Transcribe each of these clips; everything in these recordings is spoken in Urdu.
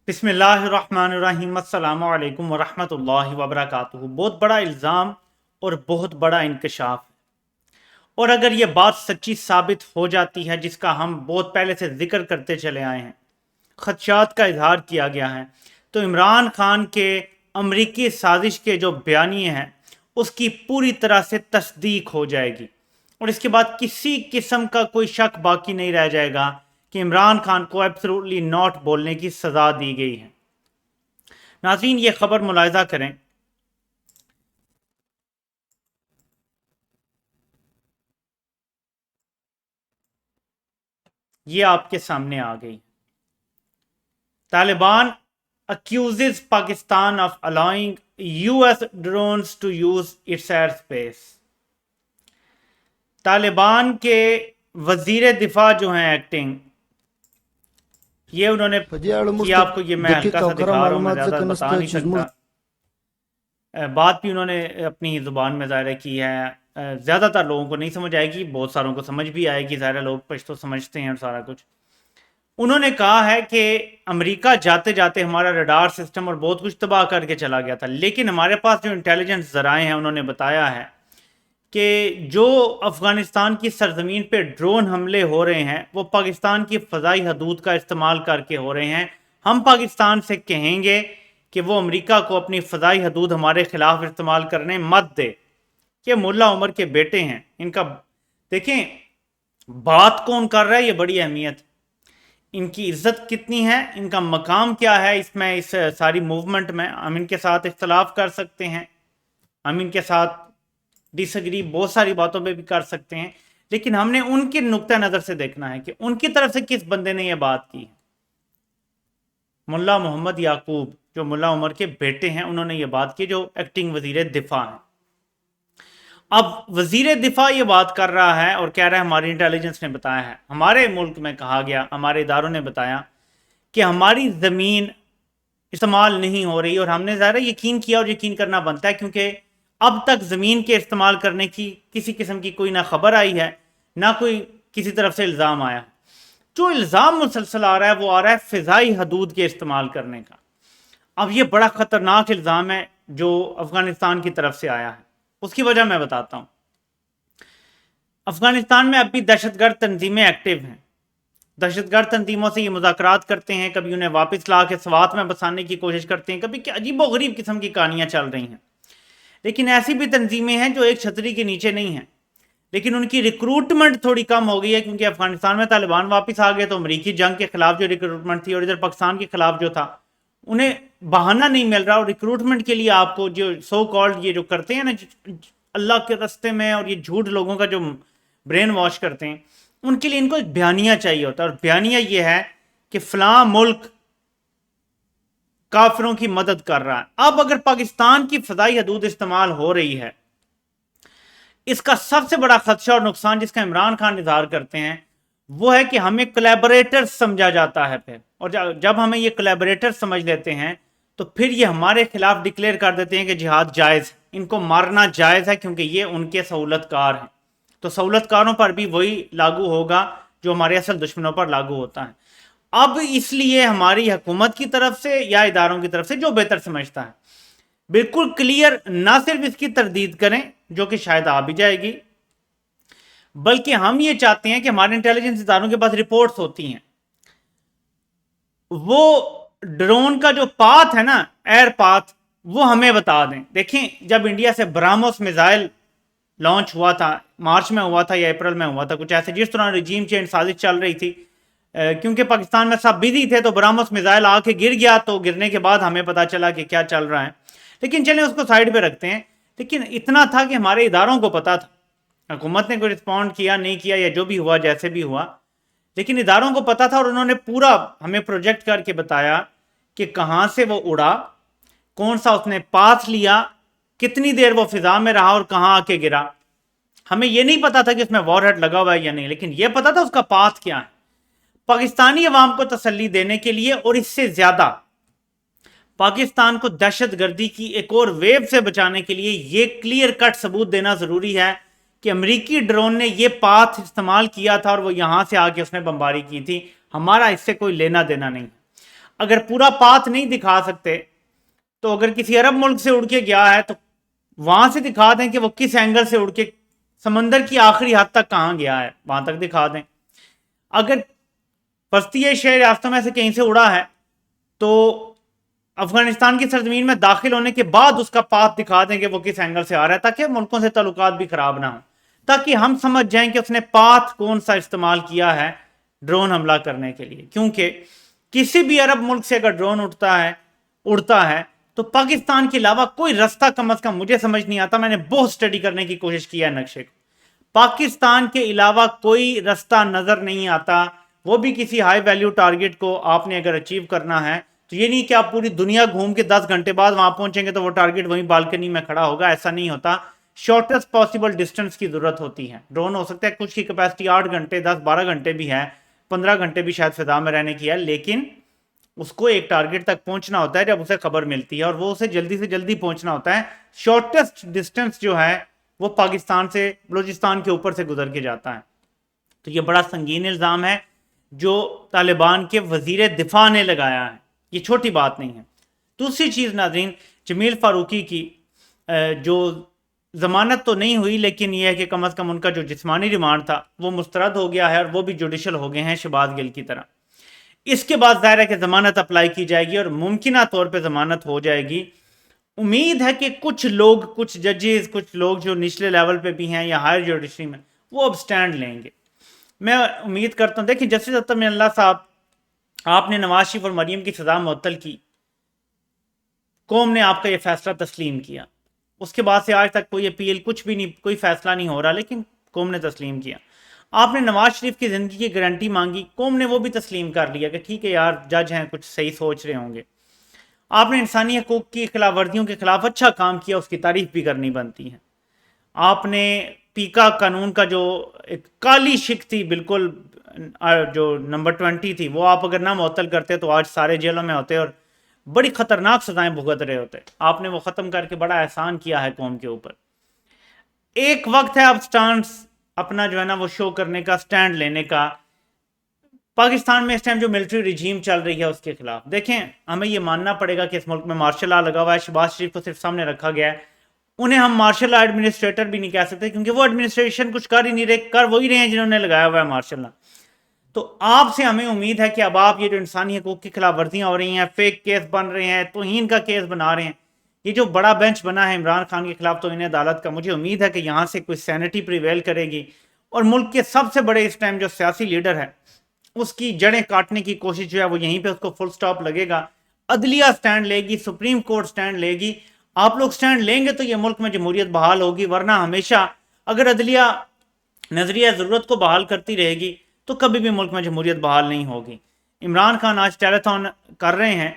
بسم اللہ الرحمن الرحیم السلام علیکم ورحمۃ اللہ وبرکاتہ۔ بہت بڑا الزام اور بہت بڑا انکشاف ہے، اور اگر یہ بات سچی ثابت ہو جاتی ہے جس کا ہم بہت پہلے سے ذکر کرتے چلے آئے ہیں، خدشات کا اظہار کیا گیا ہے، تو عمران خان کے امریکی سازش کے جو بیانیے ہیں اس کی پوری طرح سے تصدیق ہو جائے گی، اور اس کے بعد کسی قسم کا کوئی شک باقی نہیں رہ جائے گا کہ عمران خان کو ایبسولوٹلی ناٹ بولنے کی سزا دی گئی ہے۔ ناظرین، یہ خبر ملاحظہ کریں، یہ آپ کے سامنے آ گئی۔ Taliban accuses Pakistan of allowing US drones to use its airspace۔ Taliban کے وزیر دفاع جو ہیں ایکٹنگ، یہ انہوں نے کیا، آپ کو یہ میں ہلکا سا دکھا رہا ہوں، میں زیادہ بتا نہیں سکتا، بات بھی انہوں نے اپنی زبان میں ظاہر کی ہے، زیادہ تر لوگوں کو نہیں سمجھ آئے گی، بہت ساروں کو سمجھ بھی آئے گی، ظاہر لوگ پشتو سمجھتے ہیں اور سارا کچھ۔ انہوں نے کہا ہے کہ امریکہ جاتے جاتے ہمارا ریڈار سسٹم اور بہت کچھ تباہ کر کے چلا گیا تھا، لیکن ہمارے پاس جو انٹیلیجنس ذرائع ہیں انہوں نے بتایا ہے کہ جو افغانستان کی سرزمین پہ ڈرون حملے ہو رہے ہیں وہ پاکستان کی فضائی حدود کا استعمال کر کے ہو رہے ہیں۔ ہم پاکستان سے کہیں گے کہ وہ امریکہ کو اپنی فضائی حدود ہمارے خلاف استعمال کرنے مت دے۔ یہ ملا عمر کے بیٹے ہیں، ان کا دیکھیں بات کون کر رہا ہے، یہ بڑی اہمیت، ان کی عزت کتنی ہے، ان کا مقام کیا ہے اس ساری موومنٹ میں۔ ہم ان کے ساتھ اختلاف کر سکتے ہیں، ہم ان کے ساتھ ڈس ایگری بہت ساری باتوں پہ بھی کر سکتے ہیں، لیکن ہم نے ان کے نقطہ نظر سے دیکھنا ہے کہ ان کی طرف سے کس بندے نے یہ بات کی۔ ملا محمد یعقوب جو ملا عمر کے بیٹے ہیں، انہوں نے یہ بات کی، جو ایکٹنگ وزیر دفاع ہیں۔ اب وزیر دفاع یہ بات کر رہا ہے اور کہہ رہا ہے ہماری انٹیلیجنس نے بتایا ہے، ہمارے ملک میں کہا گیا، ہمارے اداروں نے بتایا کہ ہماری زمین استعمال نہیں ہو رہی، اور ہم نے ظاہر یقین کیا اور یقین کرنا بنتا ہے، کیونکہ اب تک زمین کے استعمال کرنے کی کسی قسم کی کوئی نہ خبر آئی ہے نہ کوئی کسی طرف سے الزام آیا۔ جو الزام مسلسل آ رہا ہے وہ آ رہا ہے فضائی حدود کے استعمال کرنے کا۔ اب یہ بڑا خطرناک الزام ہے جو افغانستان کی طرف سے آیا ہے، اس کی وجہ میں بتاتا ہوں۔ افغانستان میں اب بھی دہشت گرد تنظیمیں ایکٹیو ہیں، دہشت گرد تنظیموں سے یہ مذاکرات کرتے ہیں، کبھی انہیں واپس لا کے سوات میں بسانے کی کوشش کرتے ہیں، کبھی عجیب و غریب قسم کی کہانیاں چل رہی ہیں۔ لیکن ایسی بھی تنظیمیں ہیں جو ایک چھتری کے نیچے نہیں ہیں، لیکن ان کی ریکروٹمنٹ تھوڑی کم ہو گئی ہے، کیونکہ افغانستان میں طالبان واپس آ گئے تو امریکی جنگ کے خلاف جو ریکروٹمنٹ تھی اور ادھر پاکستان کے خلاف جو تھا، انہیں بہانہ نہیں مل رہا، اور ریکروٹمنٹ کے لیے آپ کو جو سو کالڈ یہ جو کرتے ہیں نا اللہ کے راستے میں، اور یہ جھوٹ لوگوں کا جو برین واش کرتے ہیں، ان کے لیے ان کو ایک بیانیہ چاہیے ہوتا ہے، اور بیانیہ یہ ہے کہ فلاں ملک کافروں کی مدد کر رہا ہے۔ اب اگر پاکستان کی فضائی حدود استعمال ہو رہی ہے، اس کا سب سے بڑا خدشہ اور نقصان جس کا عمران خان اظہار کرتے ہیں وہ ہے کہ ہمیں کولیبریٹر سمجھا جاتا ہے پھر، اور جب ہمیں یہ کولیبریٹر سمجھ لیتے ہیں تو پھر یہ ہمارے خلاف ڈکلیئر کر دیتے ہیں کہ جہاد جائز، ان کو مارنا جائز ہے، کیونکہ یہ ان کے سہولت کار ہیں۔ تو سہولت کاروں پر بھی وہی لاگو ہوگا جو ہمارے اصل دشمنوں پر لاگو ہوتا ہے۔ اب اس لیے ہماری حکومت کی طرف سے یا اداروں کی طرف سے جو بہتر سمجھتا ہے، بالکل کلیئر نہ صرف اس کی تردید کریں جو کہ شاید آ بھی جائے گی، بلکہ ہم یہ چاہتے ہیں کہ ہمارے انٹیلیجنس اداروں کے پاس رپورٹس ہوتی ہیں، وہ ڈرون کا جو پاتھ ہے نا، ایئر پاتھ، وہ ہمیں بتا دیں۔ دیکھیں جب انڈیا سے براموس میزائل لانچ ہوا تھا، مارچ میں ہوا تھا یا اپریل میں ہوا تھا کچھ ایسے، جس طرح رجیم چینج سازش چل رہی تھی، کیونکہ پاکستان میں سب بزی تھے تو براموس میزائل آ کے گر گیا، تو گرنے کے بعد ہمیں پتا چلا کہ کیا چل رہا ہے، لیکن چلیں اس کو سائیڈ پہ رکھتے ہیں۔ لیکن اتنا تھا کہ ہمارے اداروں کو پتا تھا، حکومت نے کوئی رسپونڈ کیا نہیں کیا یا جو بھی ہوا جیسے بھی ہوا، لیکن اداروں کو پتا تھا، اور انہوں نے پورا ہمیں پروجیکٹ کر کے بتایا کہ کہاں سے وہ اڑا، کون سا اس نے پاتھ لیا، کتنی دیر وہ فضا میں رہا اور کہاں آ کے گرا۔ ہمیں یہ نہیں پتا تھا کہ اس میں وار ہیڈ لگا ہوا ہے یا نہیں، لیکن یہ پتا تھا اس کا پاتھ کیا ہے۔ پاکستانی عوام کو تسلی دینے کے لیے اور اس سے زیادہ پاکستان کو دہشت گردی کی ایک اور ویو سے بچانے کے لیے یہ کلیئر کٹ ثبوت دینا ضروری ہے کہ امریکی ڈرون نے یہ پاتھ استعمال کیا تھا اور وہ یہاں سے آ کے اس نے بمباری کی تھی، ہمارا اس سے کوئی لینا دینا نہیں۔ اگر پورا پاتھ نہیں دکھا سکتے تو اگر کسی عرب ملک سے اڑ کے گیا ہے تو وہاں سے دکھا دیں کہ وہ کس اینگل سے اڑ کے سمندر کی آخری حد تک کہاں گیا ہے، وہاں تک دکھا دیں۔ اگر وسطی ایشیائی ریاستوں میں سے کہیں سے اڑا ہے تو افغانستان کی سرزمین میں داخل ہونے کے بعد اس کا پاتھ دکھا دیں کہ وہ کس اینگل سے آ رہا ہے، تاکہ ملکوں سے تعلقات بھی خراب نہ ہوں، تاکہ ہم سمجھ جائیں کہ اس نے پاتھ کون سا استعمال کیا ہے ڈرون حملہ کرنے کے لیے۔ کیونکہ کسی بھی عرب ملک سے اگر ڈرون اڑتا ہے تو پاکستان کے علاوہ کوئی رستہ کم از کم مجھے سمجھ نہیں آتا، میں نے بہت سٹڈی کرنے کی کوشش کی ہے نقشے کو، پاکستان کے علاوہ کوئی رستہ نظر نہیں آتا، وہ بھی کسی ہائی ویلیو ٹارگٹ کو آپ نے اگر اچیو کرنا ہے تو یہ نہیں کہ آپ پوری دنیا گھوم کے 10 گھنٹے بعد وہاں پہنچیں گے تو وہ ٹارگٹ وہیں بالکنی میں کھڑا ہوگا، ایسا نہیں ہوتا۔ شارٹیسٹ پاسبل ڈسٹنس کی ضرورت ہوتی ہے۔ ڈرون ہو سکتا ہے کچھ کی کیپیسٹی 8 گھنٹے 10-12 گھنٹے بھی ہے، 15 گھنٹے بھی شاید فضا میں رہنے کی ہے، لیکن اس کو ایک ٹارگٹ تک پہنچنا ہوتا ہے جب اسے خبر ملتی ہے، اور وہ اسے جلدی سے جلدی پہنچنا ہوتا ہے۔ شارٹیسٹ ڈسٹنس جو ہے وہ پاکستان سے بلوچستان کے اوپر سے گزر کے جاتا ہے۔ تو یہ بڑا سنگین الزام ہے جو طالبان کے وزیر دفاع نے لگایا ہے، یہ چھوٹی بات نہیں ہے۔ دوسری چیز ناظرین، جمیل فاروقی کی جو ضمانت تو نہیں ہوئی، لیکن یہ ہے کہ کم از کم ان کا جو جسمانی ریمانڈ تھا وہ مسترد ہو گیا ہے، اور وہ بھی جوڈیشل ہو گئے ہیں شہباز گل کی طرح۔ اس کے بعد ظاہر ہے کہ ضمانت اپلائی کی جائے گی اور ممکنہ طور پہ ضمانت ہو جائے گی۔ امید ہے کہ کچھ لوگ، کچھ ججز، کچھ لوگ جو نچلے لیول پہ بھی ہیں یا ہائر جوڈیشری میں، وہ اب سٹینڈ لیں گے۔ میں امید کرتا ہوں، دیکھیں جسٹس اطہر من اللہ صاحب، آپ نے نواز شریف اور مریم کی سزا معطل کی، قوم نے آپ کا یہ فیصلہ تسلیم کیا، اس کے بعد سے آج تک کوئی اپیل، کچھ بھی نہیں، کوئی فیصلہ نہیں ہو رہا، لیکن قوم نے تسلیم کیا۔ آپ نے نواز شریف کی زندگی کی گارنٹی مانگی، قوم نے وہ بھی تسلیم کر لیا کہ ٹھیک ہے یار، جج ہیں، کچھ صحیح سوچ رہے ہوں گے۔ آپ نے انسانی حقوق کی خلاف ورزیوں کے خلاف اچھا کام کیا، اس کی تعریف بھی کرنی بنتی ہے۔ آپ نے پیکا قانون کا جو ایک کالی شک تھی بالکل، جو نمبر 20 تھی، وہ آپ اگر نہ معطل کرتے تو آج سارے جیلوں میں ہوتے اور بڑی خطرناک سزائیں بھگت رہے ہوتے۔ آپ نے وہ ختم کر کے بڑا احسان کیا ہے قوم کے اوپر۔ ایک وقت ہے اب سٹانس اپنا جو ہے نا وہ شو کرنے کا، سٹینڈ لینے کا۔ پاکستان میں اس ٹائم جو ملٹری رجیم چل رہی ہے اس کے خلاف، دیکھیں ہمیں یہ ماننا پڑے گا کہ اس ملک میں مارشل لا لگا ہوا ہے، شہباز شریف کو صرف سامنے رکھا گیا ہے، انہیں ہم مارشل لا ایڈمنسٹریٹر بھی نہیں کہہ سکتے، کیونکہ وہ ایڈمنسٹریشن کچھ کر ہی نہیں رہے، کر وہی رہے ہیں جنہوں نے لگایا ہوا ہے مارشل لا۔ تو آپ سے ہمیں امید ہے کہ اب آپ یہ جو انسانی حقوق کی خلاف ورزیاں ہو رہی ہیں، فیک کیس بن رہے ہیں، توہین کا کیس بنا رہے ہیں، یہ جو بڑا بینچ بنا ہے عمران خان کے خلاف توہین عدالت کا، مجھے امید ہے کہ یہاں سے کوئی سینٹی پریویل کرے گی، اور ملک کے سب سے بڑے اس ٹائم جو سیاسی لیڈر ہے اس کی جڑیں کاٹنے کی کوشش جو ہے وہ یہیں پہ اس کو فل سٹاپ لگے گا۔ عدلیہ سٹینڈ لے گی، سپریم کورٹ سٹینڈ لے گی، آپ لوگ سٹینڈ لیں گے تو یہ ملک میں جمہوریت بحال ہوگی، ورنہ ہمیشہ اگر عدلیہ نظریہ ضرورت کو بحال کرتی رہے گی تو کبھی بھی ملک میں جمہوریت بحال نہیں ہوگی۔ عمران خان آج ٹیلیتھون کر رہے ہیں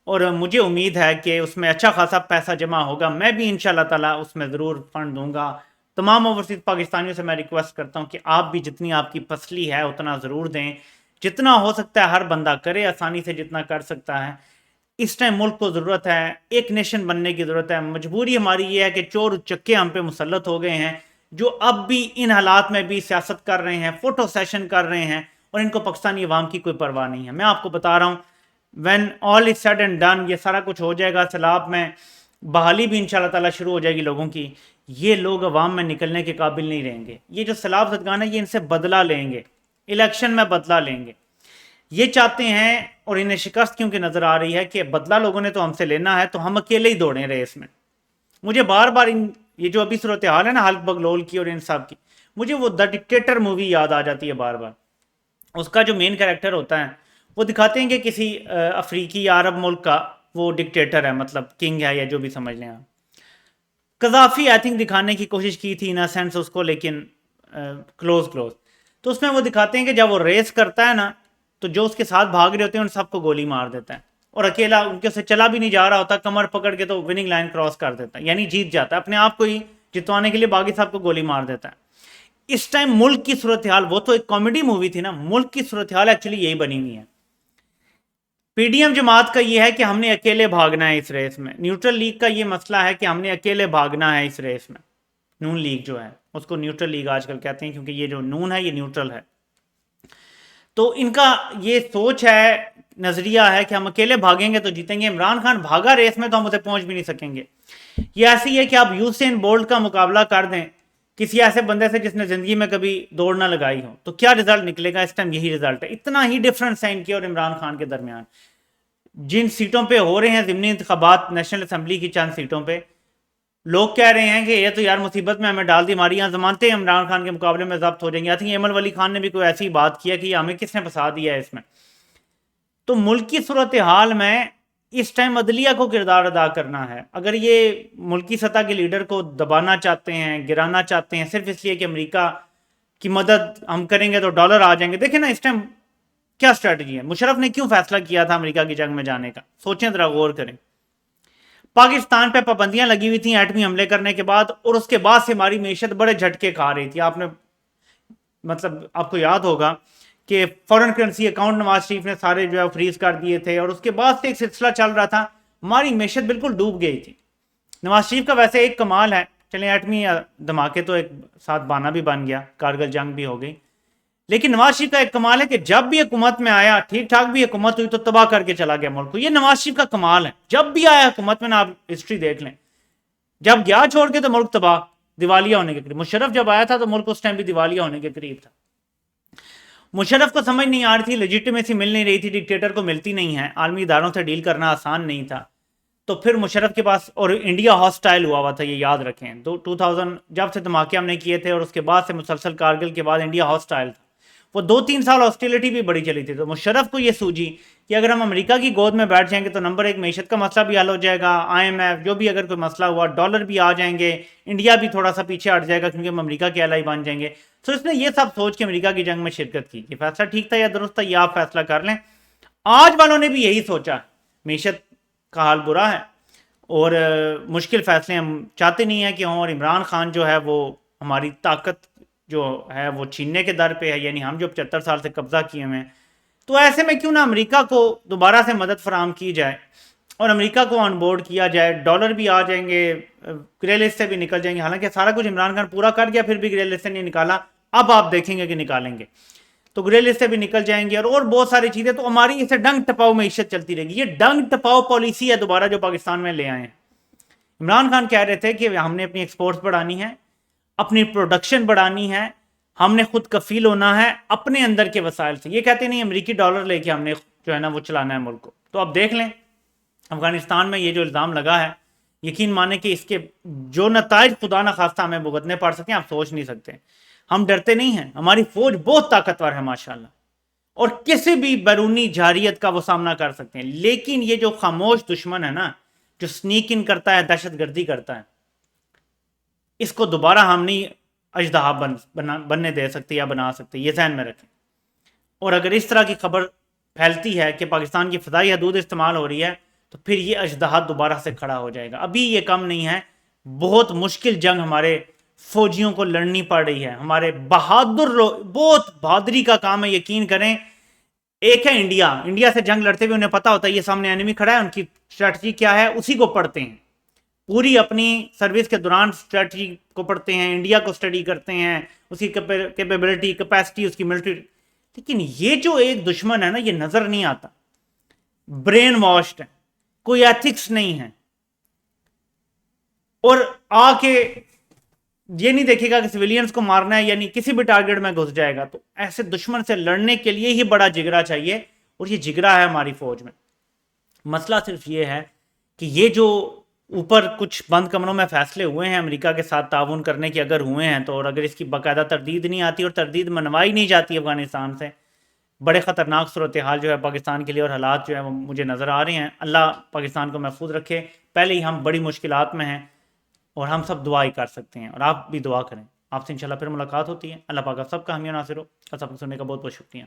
اور مجھے امید ہے کہ اس میں اچھا خاصا پیسہ جمع ہوگا، میں بھی انشاءاللہ تعالیٰ اس میں ضرور فنڈ دوں گا۔ تمام اوورسیز پاکستانیوں سے میں ریکویسٹ کرتا ہوں کہ آپ بھی جتنی آپ کی پسلی ہے اتنا ضرور دیں، جتنا ہو سکتا ہے ہر بندہ کرے، آسانی سے جتنا کر سکتا ہے۔ اس ٹائم ملک کو ضرورت ہے، ایک نیشن بننے کی ضرورت ہے۔ مجبوری ہماری یہ ہے کہ چور چکے ہم پہ مسلط ہو گئے ہیں، جو اب بھی ان حالات میں بھی سیاست کر رہے ہیں، فوٹو سیشن کر رہے ہیں، اور ان کو پاکستانی عوام کی کوئی پرواہ نہیں ہے۔ میں آپ کو بتا رہا ہوں when all is said and done، یہ سارا کچھ ہو جائے گا، سیلاب میں بحالی بھی انشاءاللہ تعالیٰ شروع ہو جائے گی لوگوں کی، یہ لوگ عوام میں نکلنے کے قابل نہیں رہیں گے۔ یہ جو سیلاب زدگان ہے یہ ان سے بدلہ لیں گے، الیکشن میں بدلہ لیں گے، یہ چاہتے ہیں، اور انہیں شکست کیونکہ نظر آ رہی ہے کہ بدلہ لوگوں نے تو ہم سے لینا ہے، تو ہم اکیلے ہی دوڑیں ریس میں۔ مجھے بار بار یہ جو ابھی صورتحال ہے نا حلق بغلول کی اور ان سب کی، مجھے وہ دا ڈکٹیٹر مووی یاد آ جاتی ہے بار بار۔ اس کا جو مین کریکٹر ہوتا ہے وہ دکھاتے ہیں کہ کسی افریقی یا عرب ملک کا وہ ڈکٹیٹر ہے، مطلب کنگ ہے یا جو بھی سمجھ لیں آپ۔ قذافی آئی تھنک دکھانے کی کوشش کی تھی ان اے سینس اس کو، لیکن کلوز تو اس میں وہ دکھاتے ہیں کہ جب وہ ریس کرتا ہے نا تو جو اس کے ساتھ بھاگ رہے ہوتے ہیں ان سب کو گولی مار دیتا ہے، اور اکیلا ان کے سے چلا بھی نہیں جا رہا ہوتا، کمر پکڑ کے تو وننگ لائن کراس کر دیتا ہے، یعنی جیت جاتا ہے، اپنے آپ کو ہی جتوانے کے لیے باقی سب کو گولی مار دیتا ہے۔ اس ٹائم ملک کی صورتحال، وہ تو ایک کامیڈی مووی تھی نا، ملک کی صورتحال ایکچولی یہی بنی ہوئی ہے۔ پی ڈی ایم جماعت کا یہ ہے کہ ہم نے اکیلے بھاگنا ہے اس ریس میں، نیوٹرل لیگ کا یہ مسئلہ ہے کہ ہم نے اکیلے بھاگنا ہے اس ریس میں، نون لیگ جو ہے اس کو نیوٹرل لیگ آج کل کہتے ہیں، کیونکہ یہ جو نون ہے یہ نیوٹرل ہے۔ تو ان کا یہ سوچ ہے نظریہ ہے کہ ہم اکیلے بھاگیں گے تو جیتیں گے. عمران خان بھاگا ریس میں تو ہم اسے پہنچ بھی نہیں سکیں گے. یہ ایسی ہے کہ آپ یوسین بولٹ کا مقابلہ کر دیں کسی ایسے بندے سے جس نے زندگی میں کبھی دوڑ نہ لگائی ہو, تو کیا رزلٹ نکلے گا. اس ٹائم یہی رزلٹ ہے. اتنا ہی ڈفرنس ہے ان کے اور عمران خان کے درمیان. جن سیٹوں پہ ہو رہے ہیں ضمنی انتخابات نیشنل اسمبلی کی چند سیٹوں پہ, لوگ کہہ رہے ہیں کہ یہ تو یار مصیبت میں ہمیں ڈال دی, ہماری یہاں ضمانتیں عمران خان کے مقابلے میں ضبط ہو جائیں گی. آئی تھنک ایمن ولی خان نے بھی کوئی ایسی بات کیا کہ ہمیں کس نے پھنسا دیا ہے اس میں. تو ملک کی صورتحال میں اس ٹائم عدلیہ کو کردار ادا کرنا ہے. اگر یہ ملکی سطح کے لیڈر کو دبانا چاہتے ہیں, گرانا چاہتے ہیں صرف اس لیے کہ امریکہ کی مدد ہم کریں گے تو ڈالر آ جائیں گے. دیکھیں نا اس ٹائم کیا اسٹریٹجی ہے. مشرف نے کیوں فیصلہ کیا تھا امریکہ کی جنگ میں جانے کا, سوچیں ذرا, غور کریں. پاکستان پہ پابندیاں لگی ہوئی تھیں ایٹمی حملے کرنے کے بعد, اور اس کے بعد سے ہماری معیشت بڑے جھٹکے کھا رہی تھی. آپ نے مطلب آپ کو یاد ہوگا کہ foreign currency account Nawaz Sharif نے سارے جو ہے فریز کر دیے تھے, اور اس کے بعد سے ایک سلسلہ چل رہا تھا, ہماری معیشت بالکل ڈوب گئی تھی. نواز شریف کا ویسے ایک کمال ہے, چلیں ایٹمی دھماکے تو ایک ساتھ بانا بھی بن گیا, کارگل جنگ بھی ہو گئی, لیکن نواز شریف کا ایک کمال ہے کہ جب بھی حکومت میں آیا, ٹھیک ٹھاک بھی حکومت ہوئی تو تباہ کر کے چلا گیا ملک کو. یہ نواز شریف کا کمال ہے. جب بھی آیا حکومت میں, نا آپ ہسٹری دیکھ لیں, جب گیا چھوڑ کے تو ملک تباہ, دیوالیہ ہونے کے قریب. مشرف جب آیا تھا تو ملک اس ٹائم بھی دیوالیہ ہونے کے قریب تھا. مشرف کو سمجھ نہیں آ رہی تھی, لیجیٹیمیسی مل نہیں رہی تھی, ڈکٹیٹر کو ملتی نہیں ہے, عالمی اداروں سے ڈیل کرنا آسان نہیں تھا. تو پھر مشرف کے پاس, اور انڈیا ہاسٹائل ہوا تھا, یہ یاد رکھیں. 2000 جب سے دھماکے ہم نے کیے تھے اور اس کے بعد سے مسلسل کارگل کے بعد انڈیا ہاسٹائل تھا. وہ 2-3 سال ہاسٹیلٹی بھی بڑی چلی تھی. تو مشرف کو یہ سوجی کہ اگر ہم امریکہ کی گود میں بیٹھ جائیں گے تو نمبر 1 معیشت کا مسئلہ بھی حل ہو جائے گا, IMF جو بھی اگر کوئی مسئلہ ہوا, ڈالر بھی آ جائیں گے, انڈیا بھی تھوڑا سا پیچھے ہٹ جائے گا کیونکہ ہم امریکہ کے الائی بن جائیں گے. تو اس نے یہ سب سوچ کے امریکہ کی جنگ میں شرکت کی. یہ فیصلہ ٹھیک تھا یا درست تھا, یہ آپ فیصلہ کر لیں. آج والوں نے بھی یہی سوچا, معیشت کا حال برا ہے اور مشکل فیصلے ہم چاہتے نہیں ہیں کہ ہوں, اور عمران خان جو ہے وہ ہماری طاقت جو ہے وہ چھیننے کے در پہ ہے, یعنی ہم جو 75 سال سے قبضہ کیے ہوئے ہیں. تو ایسے میں کیوں نہ امریکہ کو دوبارہ سے مدد فراہم کی جائے اور امریکہ کو آن بورڈ کیا جائے. ڈالر بھی آ جائیں گے, گرے لسٹ سے بھی نکل جائیں گے. حالانکہ سارا کچھ عمران خان پورا کر گیا, پھر بھی گرے لسٹ سے نہیں نکالا. اب آپ دیکھیں گے کہ نکالیں گے, تو گرے لسٹ سے بھی نکل جائیں گے, اور بہت ساری چیزیں. تو ہماری اسے ڈنگ ٹپاؤ معیشت چلتی رہے گی. یہ ڈنگ ٹپاؤ پالیسی ہے دوبارہ جو پاکستان میں لے آئے ہیں. عمران خان کہہ رہے تھے کہ ہم نے اپنی ایکسپورٹس بڑھانی ہے, اپنی پروڈکشن بڑھانی ہے, ہم نے خود کفیل ہونا ہے اپنے اندر کے وسائل سے. یہ کہتے نہیں امریکی ڈالر لے کے ہم نے جو ہے نا وہ چلانا ہے ملک کو. تو اب دیکھ لیں افغانستان میں یہ جو الزام لگا ہے, یقین مانیں کہ اس کے جو نتائج خدا نہ خواستہ ہمیں بھگتنے پڑ سکتے ہیں آپ سوچ نہیں سکتے. ہم ڈرتے نہیں ہیں, ہماری فوج بہت طاقتور ہے ماشاءاللہ, اور کسی بھی بیرونی جارحیت کا وہ سامنا کر سکتے ہیں. لیکن یہ جو خاموش دشمن ہے نا, جو سنیک ان کرتا ہے, دہشت گردی کرتا ہے, اس کو دوبارہ ہم نہیں اژدہا بننے دے سکتے یا بنا سکتے. یہ ذہن میں رکھیں. اور اگر اس طرح کی خبر پھیلتی ہے کہ پاکستان کی فضائی حدود استعمال ہو رہی ہے, تو پھر یہ اژدہا دوبارہ سے کھڑا ہو جائے گا. ابھی یہ کم نہیں ہے, بہت مشکل جنگ ہمارے فوجیوں کو لڑنی پڑ رہی ہے. ہمارے بہادر لوگ, بہت بہادری کا کام ہے, یقین کریں. ایک ہے انڈیا سے جنگ لڑتے ہوئے انہیں پتا ہوتا ہے یہ سامنے انیمی کھڑا ہے, ان کی اسٹریٹجی کیا ہے, اسی کو پڑھتے ہیں. پوری اپنی سروس کے دوران اسٹریٹجی کو پڑھتے ہیں, انڈیا کو اسٹڈی کرتے ہیں, اس کی کیپیبلٹی, کیپیسٹی, اس کی ملٹری. لیکن یہ جو ایک دشمن ہے نا, یہ نظر نہیں آتا, برین واشڈ ہے, کوئی ایتھکس نہیں ہے, اور آ کے یہ نہیں دیکھے گا کہ سویلینز کو مارنا ہے, یعنی کسی بھی ٹارگٹ میں گھس جائے گا. تو ایسے دشمن سے لڑنے کے لیے ہی بڑا جگرا چاہیے, اور یہ جگرا ہے ہماری فوج میں. مسئلہ صرف یہ ہے کہ یہ جو اوپر کچھ بند کمروں میں فیصلے ہوئے ہیں امریکہ کے ساتھ تعاون کرنے کے, اگر ہوئے ہیں تو, اور اگر اس کی باقاعدہ تردید نہیں آتی اور تردید منوائی نہیں جاتی افغانستان سے, بڑے خطرناک صورتحال جو ہے پاکستان کے لیے اور حالات جو ہے وہ مجھے نظر آ رہے ہیں. اللہ پاکستان کو محفوظ رکھے. پہلے ہی ہم بڑی مشکلات میں ہیں, اور ہم سب دعا ہی کر سکتے ہیں, اور آپ بھی دعا کریں. آپ سے انشاءاللہ پھر ملاقات ہوتی ہے. اللہ پاک آپ سب کا حامی و ناصر ہو. اور سب کو سننے کا بہت بہت شکریہ.